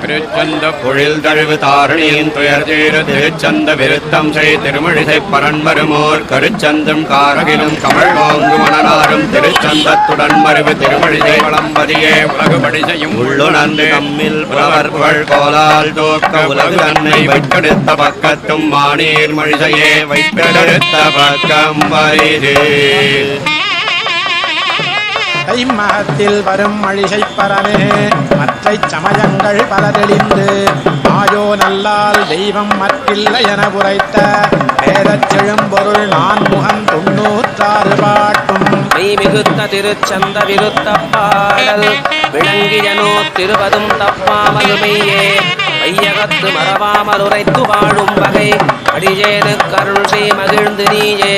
திருச்சந்த பொழில் தழுவு தாரணியின் துயர் தீர திருச்சந்த விருத்தம் செய் திருமழிசை பரன்மருமோர் கருச்சந்தம் காரகிலும் கமல் ஓங்கு மணனாரும் திருச்சந்தத்துடன் மருவு திருமழிசை வளம்பதியே உலகுபடி செய்யும் உள்ளுணர்ந்து நம்மில் புலவர் புகழ் கோலால் தோக்க உலகு அன்னை வைக்கெடுத்த பக்கத்தும் மானீர் மழிசையே வைக்கெடுத்த பக்கம் பரிது தைமகத்தில் வரும் மழிசை பரனே மற்றை சமயங்கள் பல தெளிந்து ஆயோ நல்லால் தெய்வம் மற்றில்லை என உரைத்த வேதச் செழும்பொருள் நான் முகம் 96 பாட்டும் மெய் மிகுத்த திருச்சந்த விருத்த பாடல் விளங்கியனோ திருவதும் தப்பாமல் மெய்யே வையகத்து மறவாமல் உரைத்து வாழும் வகை அடியேனு கருள் செய் மகிழ்ந்து நீயே